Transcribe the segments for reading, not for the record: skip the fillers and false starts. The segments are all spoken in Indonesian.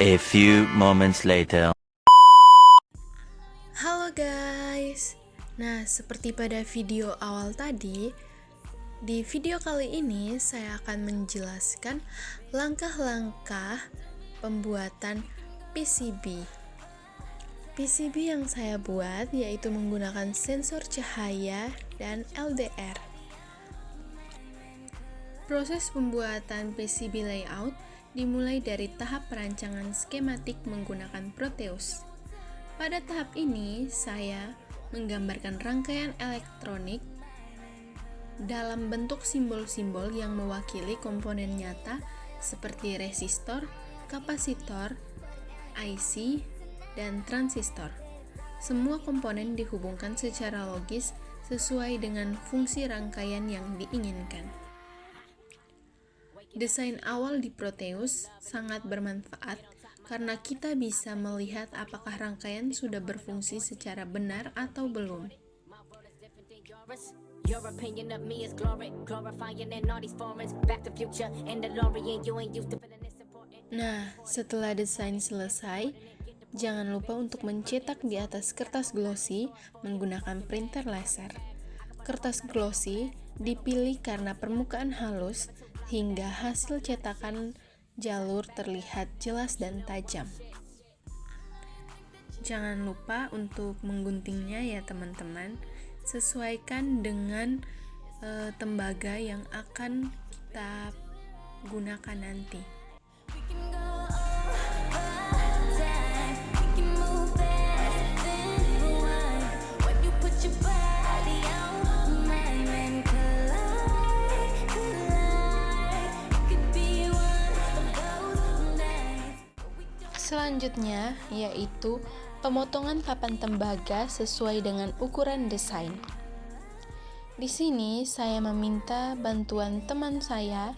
A few moments later. Halo guys. Nah, seperti pada video awal tadi, di video kali ini saya akan menjelaskan langkah-langkah pembuatan PCB. PCB yang saya buat yaitu menggunakan sensor cahaya dan LDR. Proses pembuatan PCB layout dimulai dari tahap perancangan skematik menggunakan Proteus. Pada tahap ini, saya menggambarkan rangkaian elektronik dalam bentuk simbol-simbol yang mewakili komponen nyata seperti resistor, kapasitor, IC, dan transistor. Semua komponen dihubungkan secara logis sesuai dengan fungsi rangkaian yang diinginkan. Desain awal di Proteus sangat bermanfaat karena kita bisa melihat apakah rangkaian sudah berfungsi secara benar atau belum. Nah, setelah desain selesai, jangan lupa untuk mencetak di atas kertas glossy menggunakan printer laser. Kertas glossy dipilih karena permukaan halus hingga hasil cetakan jalur terlihat jelas dan tajam. Jangan lupa untuk mengguntingnya ya teman-teman. Sesuaikan dengan tembaga yang akan kita gunakan nanti. Selanjutnya yaitu pemotongan papan tembaga sesuai dengan ukuran desain. Di sini saya meminta bantuan teman saya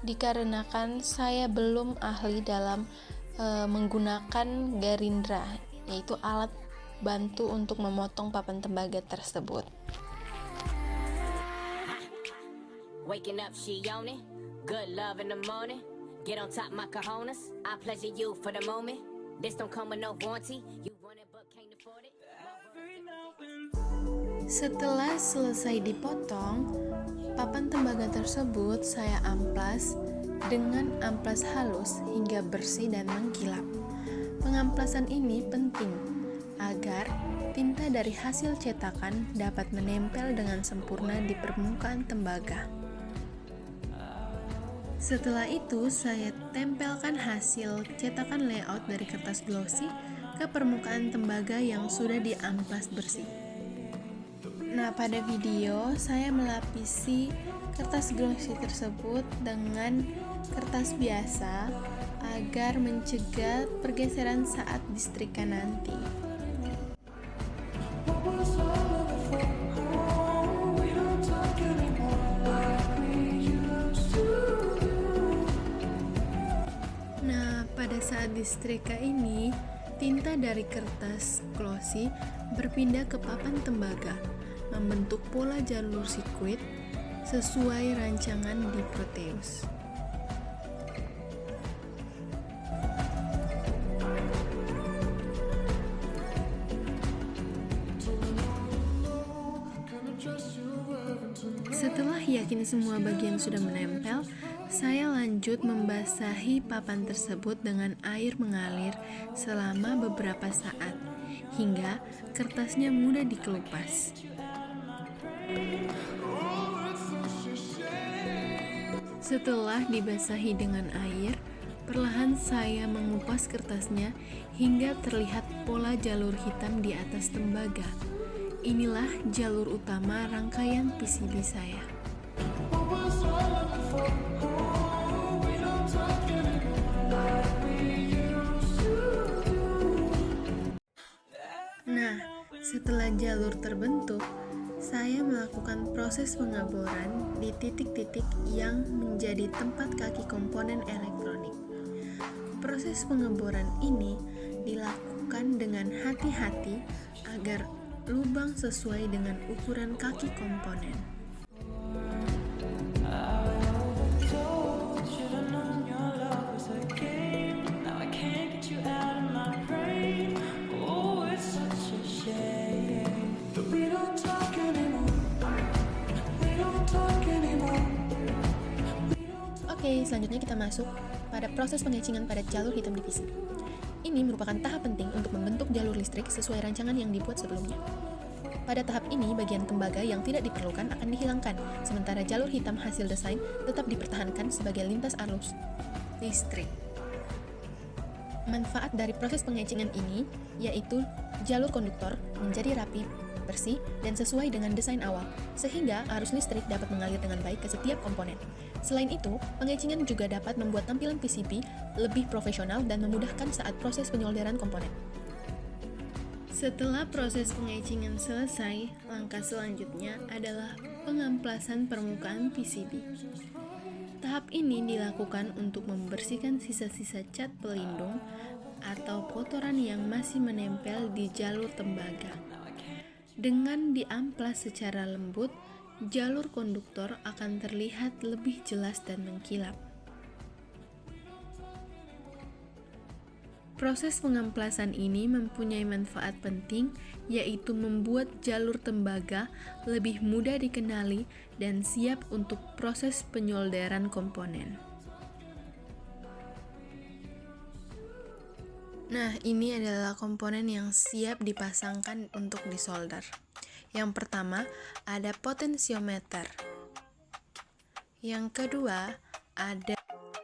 dikarenakan saya belum ahli dalam menggunakan garindra, yaitu alat bantu untuk memotong papan tembaga tersebut. Waking up, she on it. Good love in the morning. Get on top my cojones, I pleasure you for the moment. This don't come with no warranty. You want it but can't afford it. Setelah selesai dipotong, papan tembaga tersebut saya amplas dengan amplas halus hingga bersih dan mengkilap. Pengamplasan ini penting agar tinta dari hasil cetakan dapat menempel dengan sempurna di permukaan tembaga. Setelah itu, saya tempelkan hasil cetakan layout dari kertas glossy ke permukaan tembaga yang sudah diamplas bersih. Nah, pada video saya melapisi kertas glossy tersebut dengan kertas biasa agar mencegah pergeseran saat disetrika nanti. Pada saat disetrika ini, tinta dari kertas glossy berpindah ke papan tembaga, membentuk pola jalur sirkuit sesuai rancangan di Proteus. Setelah yakin semua bagian sudah menempel, saya lanjut membasahi papan tersebut dengan air mengalir selama beberapa saat, hingga kertasnya mudah dikelupas. Setelah dibasahi dengan air, perlahan saya mengupas kertasnya hingga terlihat pola jalur hitam di atas tembaga. Inilah jalur utama rangkaian PCB saya. Nah, setelah jalur terbentuk, saya melakukan proses pengaboran di titik-titik yang menjadi tempat kaki komponen elektronik. Proses pengeboran ini dilakukan dengan hati-hati agar lubang sesuai dengan ukuran kaki komponen. selanjutnya kita masuk pada proses pengecingan pada jalur hitam di PCB. Ini merupakan tahap penting untuk membentuk jalur listrik sesuai rancangan yang dibuat sebelumnya. Pada tahap ini, bagian tembaga yang tidak diperlukan akan dihilangkan, sementara jalur hitam hasil desain tetap dipertahankan sebagai lintas arus listrik. Manfaat dari proses pengecingan ini yaitu jalur konduktor menjadi rapi, bersih, dan sesuai dengan desain awal, sehingga arus listrik dapat mengalir dengan baik ke setiap komponen. Selain itu, pengecingan juga dapat membuat tampilan PCB lebih profesional dan memudahkan saat proses penyolderan komponen. Setelah proses pengecingan selesai, langkah selanjutnya adalah pengamplasan permukaan PCB. Tahap ini dilakukan untuk membersihkan sisa-sisa cat pelindung atau kotoran yang masih menempel di jalur tembaga. Dengan diamplas secara lembut, jalur konduktor akan terlihat lebih jelas dan mengkilap. Proses pengamplasan ini mempunyai manfaat penting, yaitu membuat jalur tembaga lebih mudah dikenali dan siap untuk proses penyolderan komponen. Nah, ini adalah komponen yang siap dipasangkan untuk disolder. Yang pertama, ada potensiometer. Yang kedua, ada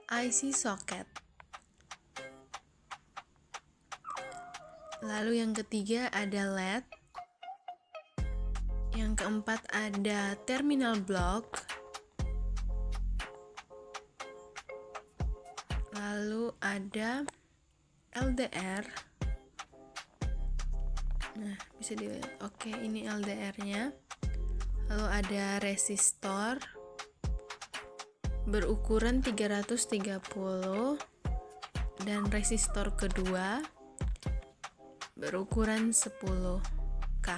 IC socket. Lalu yang ketiga ada LED. Yang keempat ada terminal block. Lalu ada LDR. Nah, bisa dilihat. Oke, ini LDR-nya. Lalu ada resistor berukuran 330 dan resistor kedua berukuran 10K.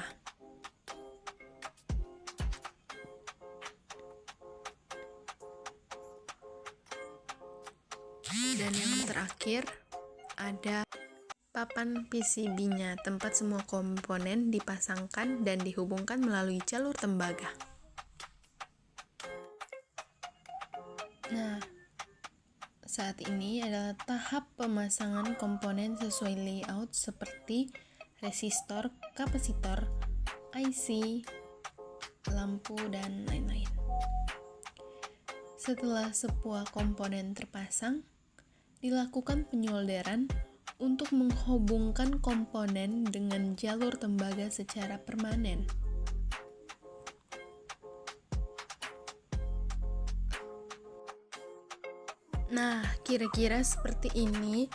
Dan yang terakhir ada papan PCB-nya, tempat semua komponen dipasangkan dan dihubungkan melalui jalur tembaga. Nah, saat ini adalah tahap pemasangan komponen sesuai layout seperti resistor, kapasitor, IC, lampu, dan lain-lain. Setelah sebuah komponen terpasang, dilakukan penyolderan untuk menghubungkan komponen dengan jalur tembaga secara permanen. Nah, kira-kira seperti ini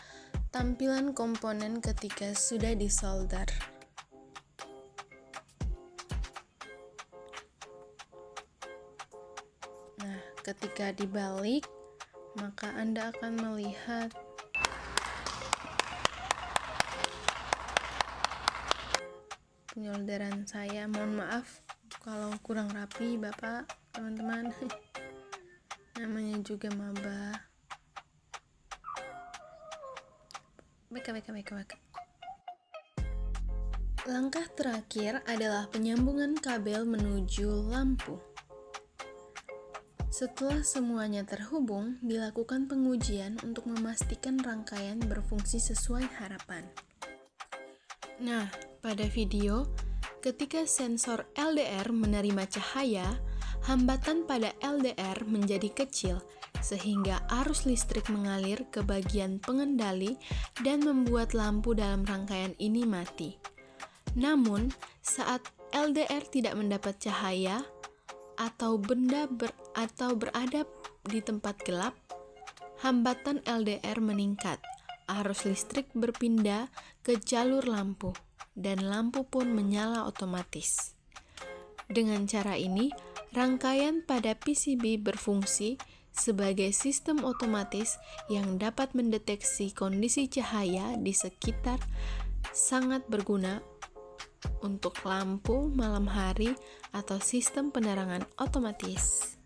tampilan komponen ketika sudah disolder. Nah, ketika dibalik, maka Anda akan melihat penyolderan saya. Mohon maaf kalau kurang rapi, Bapak, teman-teman. Namanya juga maba. Beka. Langkah terakhir adalah penyambungan kabel menuju lampu. Setelah semuanya terhubung, dilakukan pengujian untuk memastikan rangkaian berfungsi sesuai harapan. Nah, pada video, ketika sensor LDR menerima cahaya, hambatan pada LDR menjadi kecil, sehingga arus listrik mengalir ke bagian pengendali dan membuat lampu dalam rangkaian ini mati. Namun, saat LDR tidak mendapat cahaya atau berada di tempat gelap, hambatan LDR meningkat, arus listrik berpindah ke jalur lampu, dan lampu pun menyala otomatis. Dengan cara ini, rangkaian pada PCB berfungsi sebagai sistem otomatis yang dapat mendeteksi kondisi cahaya di sekitar, sangat berguna untuk lampu malam hari atau sistem penerangan otomatis.